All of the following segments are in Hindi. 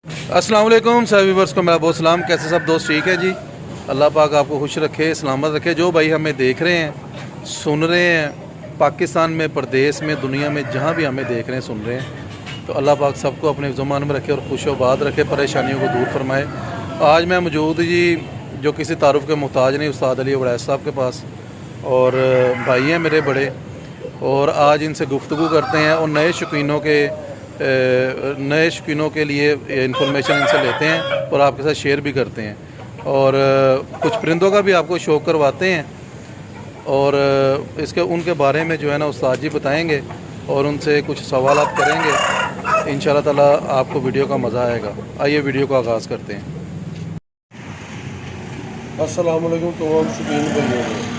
अस्सलाम वालेकुम सभी वर्ष को मेरा बहुत सलाम। कैसे सब दोस्त ठीक है जी। अल्लाह पाक आपको खुश रखे, सलामत रखे। जो भाई हमें देख रहे हैं, सुन रहे हैं, पाकिस्तान में, प्रदेश में, दुनिया में जहाँ भी हमें देख रहे हैं, सुन रहे हैं, तो अल्लाह पाक सबको अपने ज़ुबान में रखे और खुशोबाद रखे, परेशानियों को दूर फरमाए। आज मैं मौजूद जी जो किसी तारुफ के मोहताज नहीं, उस्ताद अली उवैस साहब के पास, और भाई हैं मेरे बड़े, और आज इनसे गुफ्तगू करते हैं और नए शौकीनों के लिए इंफॉर्मेशन इनसे लेते हैं और आपके साथ शेयर भी करते हैं, और कुछ परिंदों का भी आपको शौक़ करवाते हैं, और इसके उनके बारे में जो है ना उस्ताद जी बताएंगे और उनसे कुछ सवाल करेंगे। इंशाअल्लाह ताला आपको वीडियो का मज़ा आएगा। आइए वीडियो का आगाज़ करते हैं। अस्सलाम वालेकुम तमाम शौकीन भाइयों।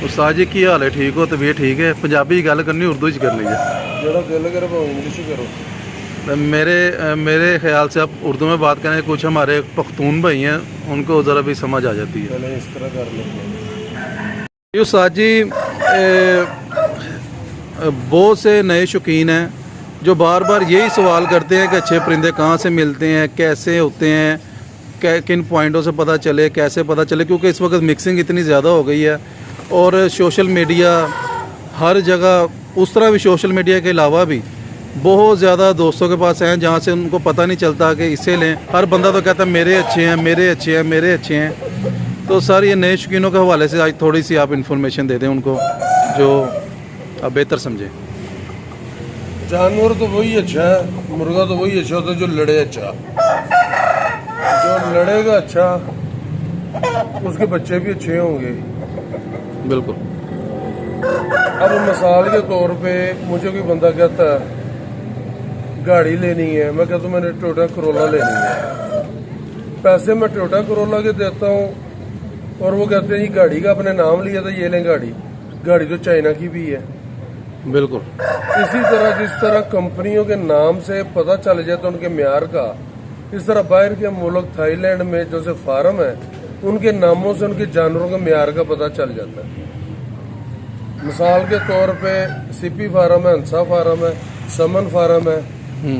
उस्ताद जी की हाल है? ठीक हो? तबीयत ठीक है? पंजाबी गल करनी, उर्दू च करनी है? जरा दिल करे भाव इंग्लिश करो। मेरे ख्याल से आप उर्दू में बात करें। कुछ हमारे पख्तून भाई हैं, उनको ज़रा भी समझ आ जाती है। चले इस तरह कर लेते ये उस्ताद जी बहुत से नए शौकीन हैं जो बार बार यही सवाल करते हैं कि अच्छे परिंदे कहाँ से मिलते हैं, कैसे होते हैं, किन पॉइंटों से पता चले, कैसे पता चले, क्योंकि इस वक्त मिक्सिंग इतनी ज़्यादा हो गई है और सोशल मीडिया हर जगह, उस तरह भी सोशल मीडिया के अलावा भी बहुत ज़्यादा दोस्तों के पास हैं जहाँ से उनको पता नहीं चलता कि इससे लें। हर बंदा तो कहता है मेरे अच्छे हैं, मेरे अच्छे हैं, मेरे अच्छे हैं। तो सर ये नए शौकीनों के हवाले से आज थोड़ी सी आप इन्फॉर्मेशन दे दें उनको जो आप बेहतर समझें। जानवर तो वही अच्छा है, मुर्गा तो वही अच्छा होता है जो लड़े अच्छा। जो लड़ेगा अच्छा उसके बच्चे भी अच्छे होंगे। बिल्कुल। अब मिसाल के तौर पे मुझे कोई बंदा कहता है गाड़ी लेनी है, मैं कहता हूँ मैंने टोयोटा करोला लेनी है, पैसे मैं टोयोटा करोला के देता हूँ और वो कहते हैं ये गाड़ी का अपने नाम लिया था, ये लें गाड़ी। गाड़ी तो चाइना की भी है। बिल्कुल। इसी तरह जिस तरह कंपनियों के नाम से पता चल जाता है उनके म्यार का, इस तरह बाहर के मुल्क थाईलैंड में जो से फार्म है उनके नामों से उनके जानवरों के म्यार का पता चल जाता है। मिसाल के तौर पे सीपी फार्म है, हंसा फार्म है, समन फार्म है,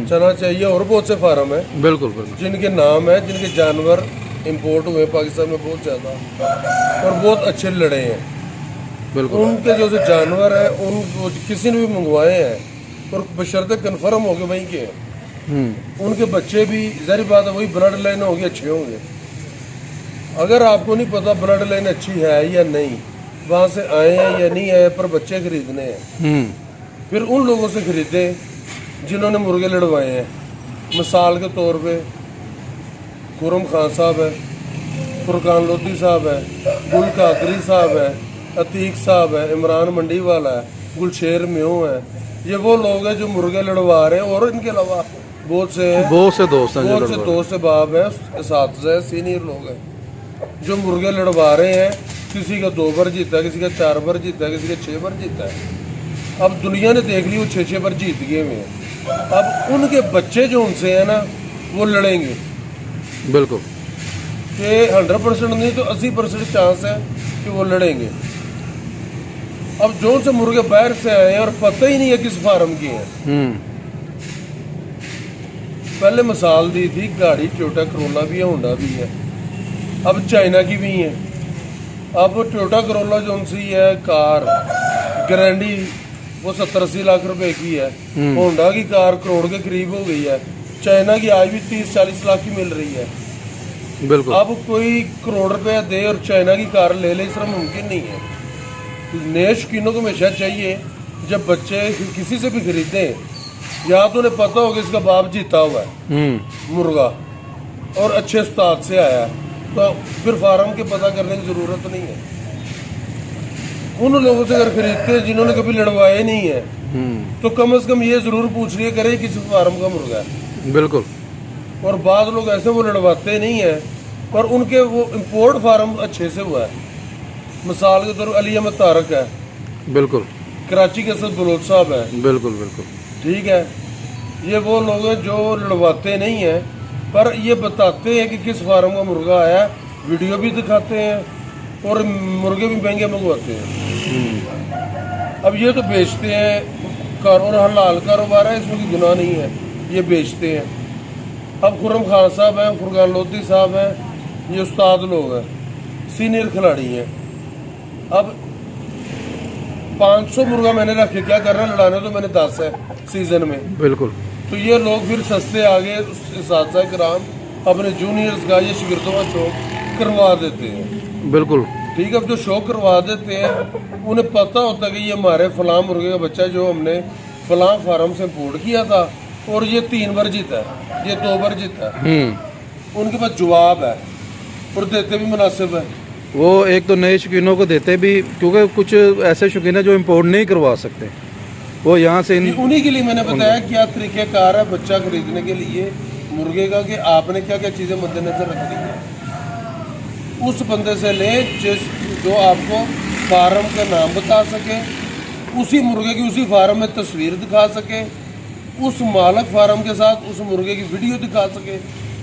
चना चाहिए और बहुत से फार्म है। बिल्कुल बिल्कुल। जिनके नाम है, जिनके जानवर इंपोर्ट हुए पाकिस्तान में बहुत ज्यादा और बहुत अच्छे लड़े हैं। बिल्कुल। उनके जो जानवर है उन किसी ने भी मंगवाए हैं और बशर्ते कन्फर्म हो गए वहीं के हैं। उनके बच्चे भी जाहिर बात है वही ब्लड लाइन होगी, अच्छे होंगे। अगर आपको नहीं पता ब्लड लाइन अच्छी है या नहीं, वहां से आए हैं या नहीं आए, पर बच्चे खरीदने हैं, फिर उन लोगों से खरीदे जिन्होंने मुर्गे लड़वाए हैं। मिसाल के तौर पे खुरम खान साहब है, फुरकान लोधी साहब है, गुल कादरी साहब है, अतीक साहब है, इमरान मंडी वाला है, गुलशेर म्यों है। ये वो लोग हैं जो मुर्गे लड़वा रहे हैं और इनके अलावा बहुत से दोस्त बाब है, इसातिज़ा सीनियर लोग हैं जो मुर्गे लड़वा रहे हैं। किसी का 2 बार जीता है, किसी का 4 बार जीता है, किसी का 6 बार जीता है। अब दुनिया ने देख ली वो 6 बार जीत गए हुए हैं। अब उनके बच्चे जो उनसे हैं ना वो लड़ेंगे। बिल्कुल। कि 100% नहीं तो 80% चांस है कि वो लड़ेंगे। अब जो से मुर्गे बाहर से आए हैं और पता ही नहीं है किस फार्म की है। पहले मिसाल दी थी गाड़ी टोयोटा करोला भी है, होंडा भी है, अब चाइना की भी है। अब टोयोटा करोला जो उनसी है कार गारंटी वो 70-80 लाख रुपए की है। होंडा की कार करोड़ के करीब हो गई है। चाइना की आज भी 30-40 लाख की मिल रही है। बिल्कुल। अब कोई करोड़ रुपया दे और चाइना की कार ले ले, इस तरह मुमकिन नहीं है। नए शौकीनों को हमेशा चाहिए जब बच्चे किसी से भी खरीदे, या तो उन्हें पता होगा इसका बाप जीता हुआ है मुर्गा और अच्छे उस्ताद से आया, तो फिर फार्म के पता करने की जरूरत नहीं है। उन लोगों से अगर खरीदते हैं जिन्होंने कभी लड़वाए नहीं है, तो कम से कम ये जरूर पूछ लिया करें किस फार्म का मुर्गा है। बिल्कुल। और बाद लोग ऐसे वो लड़वाते नहीं है, पर उनके वो इम्पोर्ट फार्म अच्छे से हुआ है। मिसाल के तौर पर अली अहमद तारक है, बिल्कुल। कराची के असद बलोच साहब है। बिल्कुल बिल्कुल। ठीक है, ये वो लोग हैं जो लड़वाते नहीं हैं, पर ये बताते हैं कि किस फार्म का मुर्गा आया, वीडियो भी दिखाते हैं और मुर्गे भी महंगे मंगवाते हैं। अब ये तो बेचते हैं और हलाल कारोबार है, इसमें कोई गुनाह नहीं है। ये बेचते हैं। अब खुर्रम खान साहब हैं, फुरकान लोधी साहब हैं, ये उस्ताद लोग हैं, सीनियर खिलाड़ी हैं। अब 500 मुर्गा मैंने रखे, क्या करना, लड़ाने तो मैंने 10 है सीजन में। बिल्कुल। तो ये लोग फिर सस्ते आगे साथी कराम अपने जूनियर्स का या शिगिर्दों का शौक करवा देते हैं। बिल्कुल ठीक है, अब जो शौक करवा देते हैं उन्हें पता होता है कि ये हमारे फलां मुर्गे का बच्चा जो हमने फलां फार्म से इम्पोर्ट किया था और ये 3 बार जीता है, ये 2 बार जीता है। उनके पास जवाब है और देते भी मुनासिब है। वो एक तो नए शौकीनों को देते भी, क्योंकि कुछ ऐसे शौकीन है जो इम्पोर्ट नहीं करवा सकते, वो यहाँ से उन्हीं के लिए मैंने बताया क्या तरीक़ेकार है बच्चा खरीदने के लिए मुर्गे का, कि आपने क्या क्या चीज़ें मद्देनजर रखनी है। उस बंदे से ले जो आपको फार्म का नाम बता सके, उसी मुर्गे की उसी फार्म में तस्वीर दिखा सके, उस मालक फार्म के साथ उस मुर्गे की वीडियो दिखा सके,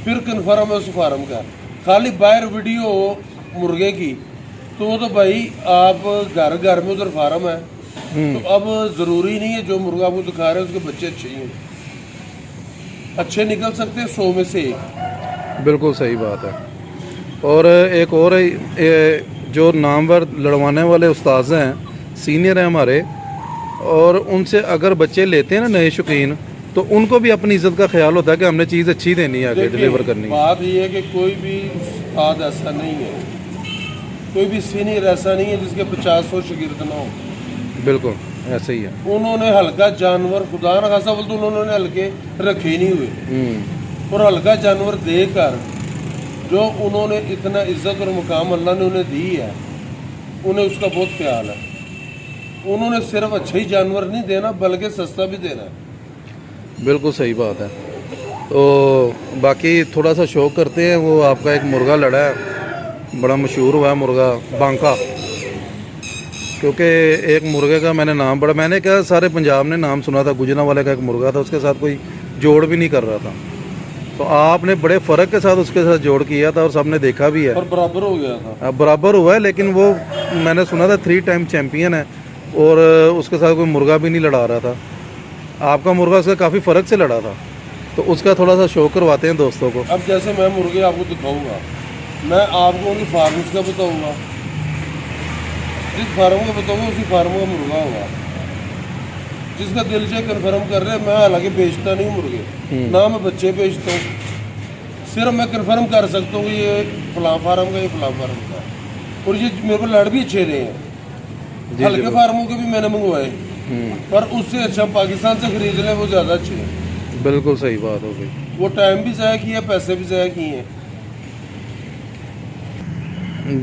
फिर कन्फर्म है उस फार्म का। खाली बाहर वीडियो हो मुर्गे की तो भाई आप घर घर में उधर फार्म है, तो अब ज़रूरी नहीं है जो मुर्गा आपको दिखा रहे हैं उसके बच्चे अच्छे ही हैं। अच्छे निकल सकते हैं 100 में से 1। बिल्कुल सही बात है। और एक और जो नामवर लड़वाने वाले उस्ताद हैं, सीनियर हैं हमारे, और उनसे अगर बच्चे लेते हैं ना नए शौकीन, तो उनको भी अपनी इज्जत का ख्याल होता है कि हमने चीज़ अच्छी देनी है, आगे डिलीवर करनी है। बात ये है कि कोई भी उस्ताद ऐसा नहीं है, कोई भी सीनियर ऐसा नहीं है जिसके 50-100 शागिर्द ना हो। बिल्कुल ऐसे ही है। उन्होंने हल्का जानवर, खुदा न खासा बोल तो उन्होंने हल्के रखे ही नहीं हुए, और हल्का जानवर देकर जो उन्होंने इतना इज्जत और मुकाम अल्लाह ने उन्हें दी है, उन्हें उसका बहुत ख्याल है। उन्होंने सिर्फ अच्छा ही जानवर नहीं देना बल्कि सस्ता भी देना है। बिल्कुल सही बात है। तो बाकी थोड़ा सा शौक करते हैं, वो आपका एक मुर्गा लड़ा है, बड़ा मशहूर हुआ है मुर्गा बांका, क्योंकि एक मुर्गे का मैंने नाम पढ़ा, मैंने क्या सारे पंजाब ने नाम सुना था, गुजरांवाले का एक मुर्गा था, उसके साथ कोई जोड़ भी नहीं कर रहा था, तो आपने बड़े फ़र्क के साथ उसके साथ जोड़ किया था और सबने देखा भी है, और बराबर हो गया था। अब बराबर हुआ है, लेकिन वो मैंने सुना था 3 टाइम चैम्पियन है और उसके साथ कोई मुर्गा भी नहीं लड़ा रहा था। आपका मुर्गा उसका काफ़ी फ़र्क से लड़ा था, तो उसका थोड़ा सा शौक करवाते हैं दोस्तों को। अब जैसे मैं मुर्गे आपको दिखाऊंगा, मैं आपको उनकी फार्म का बताऊंगा, जिस फार्म का बताऊंगा उसी फार्म का मुर्गा होगा। जिसका दिल से कन्फर्म कर रहे हैं, मैं हालांकि बेचता नहीं मुर्गे, ना मैं बच्चे बेचता हूँ, सिर्फ मैं कन्फर्म कर सकता हूँ ये फलां फार्म का, ये फलां फार्म का। और ये मेरे को लड़ भी अच्छे रहे हैं, हल्के फार्मों के भी मैंने मंगवाए, पर उससे अच्छा पाकिस्तान से खरीद लें, वो ज़्यादा अच्छे हैं। बिल्कुल सही बात हो गई। वो टाइम भी ज़ाया किया, पैसे भी ज़ाया किए हैं।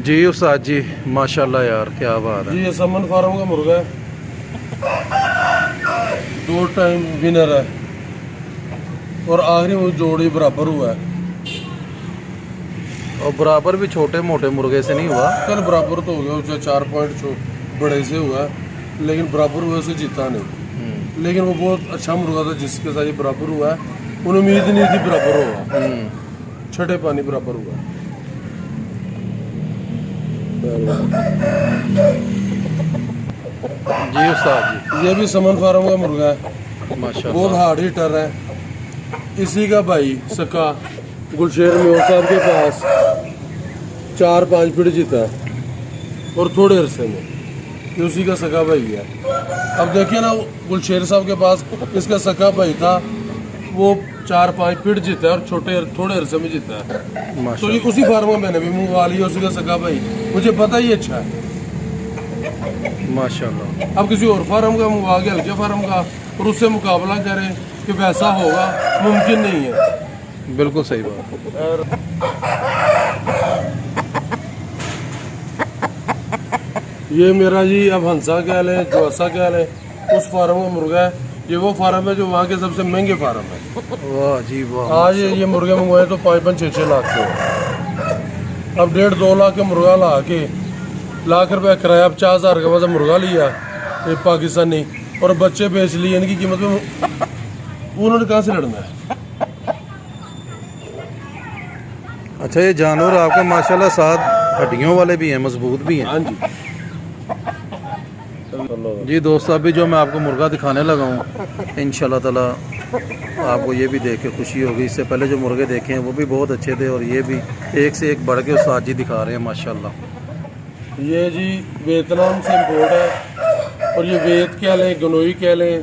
जी उस्ताद जी, माशाल्लाह यार, क्या बात है। जी ये समन फार्म का मुर्गा है, 2 टाइम विनर है, और आखिरी वो जोड़ी बराबर हुआ है। और बराबर भी छोटे मोटे मुर्गे से नहीं हुआ, कल बराबर तो हो गया, उसका 4 पॉइंट बड़े से हुआ है, लेकिन बराबर हुआ से जीता नहीं। लेकिन वो बहुत अच्छा मुर्गा था जिसके साथ ये बराबर हुआ है, उन्हें उम्मीद नहीं थी बराबर होगा, छठे पानी बराबर हुआ। जी उस्ताद जी, ये भी समन फार्म का मुर्गा है, माशाल्लाह बहुत हार्ड हिटर है। इसी का भाई सका गुलशेर में साहब के पास 4-5 फीट जीता है, और थोड़े अरसे में ये उसी का सका भाई है। अब देखिए ना, गुलशेर साहब के पास इसका सका भाई था, वो 4-5 फीट जीता है और थोड़े अरसे में जीता है। तो ये उसी फार्म में मैंने भी मंगवा लिया, उसी का सका भाई, मुझे पता ही अच्छा है। माशाल्लाह। अब किसी और फार्म का मंगवा के हल्के फार्म का और उससे मुकाबला करें कि वैसा होगा, मुमकिन नहीं है। बिल्कुल सही बात। ये मेरा जी अब हंसा क्या है, जोसा क्या है, उस फार्म का मुर्गा है। ये वो फार्म है जो वहाँ के सबसे महंगे फार्म है। वाह जी वाह। आज ये मुर्गे मंगवाए तो 5-6 लाख के, अब 1.5-2 लाख के मुर्गा ला के लाख रुपया किराया, 50,000 का वजह मुर्गा लिया ये पाकिस्तानी, और बच्चे बेच लिए इनकी कीमत में। उन्होंने कहाँ से लड़ना है। अच्छा, ये जानवर आपका माशाल्लाह 7 हड्डियों वाले भी हैं, मजबूत भी हैं। हाँ जी। जी दोस्तों, अभी जो मैं आपको मुर्गा दिखाने लगा हूँ, इंशाल्लाह ताला आपको ये भी देख के खुशी होगी। इससे पहले जो मुर्गे देखे हैं वो भी बहुत अच्छे थे और ये भी एक से एक बढ़ के उस्ताद जी दिखा रहे हैं माशाल्लाह। ये जी वियतनाम से इम्पोर्ट है और ये वेद कह लें, गनोई कह लें,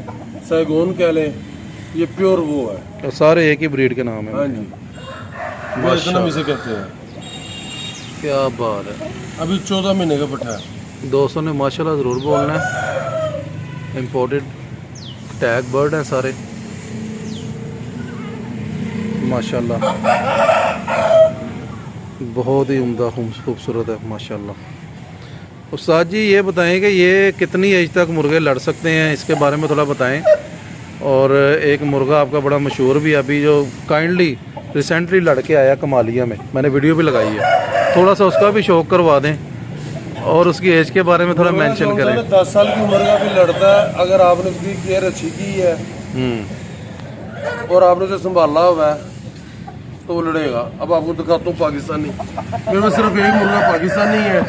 सैगोन कह लें, ये प्योर वो है। तो सारे एक ही ब्रीड के नाम हाँ है। जी, वियतनाम इसे कहते हैं। क्या बात है। अभी 14 महीने का पट्ठा है। दोस्तों ने माशाल्लाह ज़रूर बोलना है। इम्पोर्टेड टैग बर्ड हैं सारे माशाल्लाह, बहुत ही उम्दा खूबसूरत है माशाल्लाह। उस्ताद जी ये बताएं कि ये कितनी एज तक मुर्गे लड़ सकते हैं, इसके बारे में थोड़ा बताएं। और एक मुर्गा आपका बड़ा मशहूर भी अभी जो काइंडली रिसेंटली लड़के आया कमालिया में, मैंने वीडियो भी लगाई है, थोड़ा सा उसका भी शौक करवा दें और उसकी एज के बारे में थोड़ा मेंशन करें। 10 साल की उम्र का भी लड़ता है, अगर आपने उसकी केयर अच्छी की है और आपने उसे संभाला हुआ है तो वो लड़ेगा। अब आपको दिखाता हूँ पाकिस्तानी, मेरे में सिर्फ एक मुर्गा पाकिस्तानी है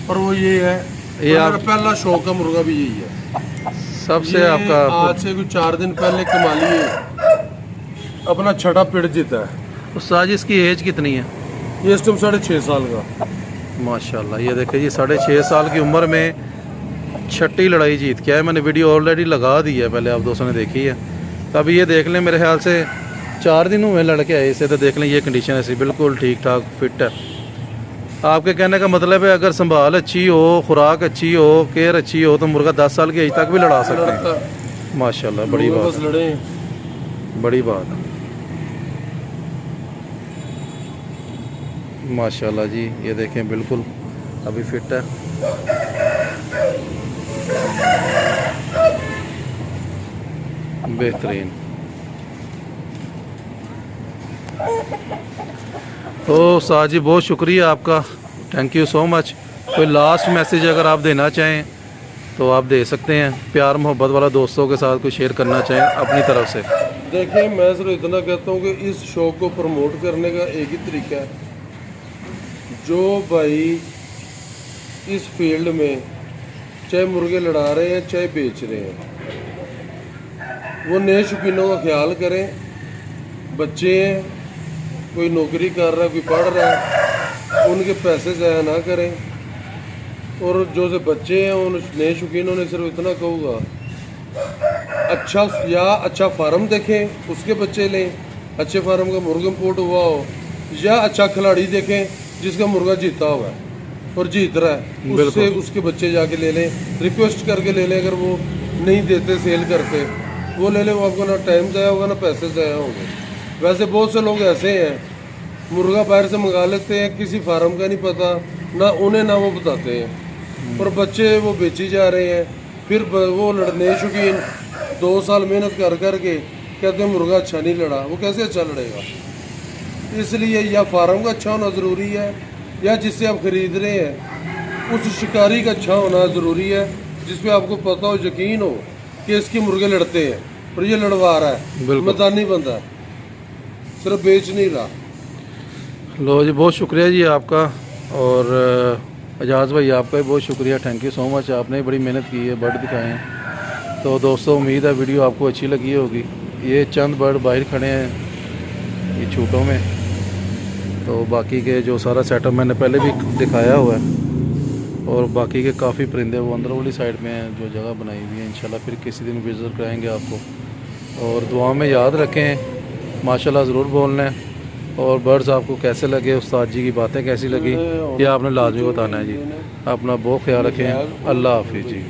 और वो ये है, ये मेरा पहला शौक का मुर्गा भी यही है। सबसे आपका आज से कुछ 4 दिन पहले कमाली अपना छठा पिड़ जीता है। उस्ताद जी इसकी एज कितनी है? ये इस टाइम 6.5 साल का माशाल्लाह। ये देखिए जी 6.5 साल की उम्र में छठी लड़ाई जीत के आया। मैंने वीडियो ऑलरेडी लगा दी है, पहले आप दोस्तों ने देखी है। तो अभी ये देख लें, मेरे ख्याल से 4 दिन हुए लड़के आए इसे, तो देख लें ये कंडीशन ऐसी बिल्कुल ठीक ठाक फिट है। आपके कहने का मतलब है अगर संभाल अच्छी हो, खुराक अच्छी हो, केयर अच्छी हो तो मुर्गा 10 साल की एज तक भी लड़ा सकते हैं माशाल्लाह। बड़ी बात, लड़े बड़ी बात है माशाल्लाह जी। ये देखें बिल्कुल अभी फिट है। बेहतरीन। तो उस्ताद जी बहुत शुक्रिया आपका, थैंक यू सो मच। कोई लास्ट मैसेज अगर आप देना चाहें तो आप दे सकते हैं, प्यार मोहब्बत वाला दोस्तों के साथ कोई शेयर करना चाहें अपनी तरफ से। देखिए मैं सिर्फ इतना कहता हूँ कि इस शो को प्रमोट करने का एक ही तरीका है, जो भाई इस फील्ड में चाहे मुर्गे लड़ा रहे हैं चाहे बेच रहे हैं, वो नए शौकीनों का ख्याल करें। बच्चे हैं, कोई नौकरी कर रहा है, कोई पढ़ रहा है, उनके पैसे ज़ाया ना करें। और जो से बच्चे हैं उन नए शौकीनों ने सिर्फ इतना कहूँगा, अच्छा फार्म देखें उसके बच्चे लें, अच्छे फार्म का मुर्गा इम्पोर्ट हुआ हो, या अच्छा खिलाड़ी देखें जिसका मुर्गा जीता हुआ है और जीत रहा है, उससे उसके बच्चे जाके ले लें, रिक्वेस्ट करके ले लें। अगर वो नहीं देते सेल करते वो ले लें, वो आपको ना टाइम ज़ाया होगा ना पैसे ज़ाया होंगे। वैसे बहुत से लोग ऐसे हैं मुर्गा बाहर से मंगा लेते हैं, किसी फार्म का नहीं पता ना उन्हें ना वो बताते हैं, और बच्चे वो बेची जा रहे हैं। फिर वो लड़ने शौकीन 2 साल मेहनत कर करके कहते हैं मुर्गा अच्छा नहीं लड़ा, वो कैसे अच्छा लड़ेगा? इसलिए या फार्म का अच्छा होना ज़रूरी है, या जिससे आप ख़रीद रहे हैं उस शिकारी का अच्छा होना ज़रूरी है, जिसपे आपको पता हो, यकीन हो कि इसके मुर्गे लड़ते हैं और ये लड़वा रहा है, मैदानी बंदा है, सिर्फ बेच नहीं रहा। लो जी बहुत शुक्रिया जी आपका, और एजाज भाई आपका भी बहुत शुक्रिया, थैंक यू सो मच। आपने बड़ी मेहनत की है, बर्ड दिखाए हैं। तो दोस्तों उम्मीद है वीडियो आपको अच्छी लगी होगी। ये चंद बर्ड बाहर खड़े हैं ये छूटों में, तो बाकी के जो सारा सेटअप मैंने पहले भी दिखाया हुआ है, और बाकी के काफ़ी परिंदे वो अंदर वाली साइड में हैं जो जगह बनाई हुई है। इंशाल्लाह फिर किसी दिन विज़िट कराएंगे आपको। और दुआ में याद रखें, माशाल्लाह ज़रूर बोलना है। और बर्ड्स आपको कैसे लगे, उस्ताद जी की बातें कैसी लगी, ये आपने लाजमी बताना है जी। अपना बहुत ख्याल रखें। अल्लाह हाफिज़ जी।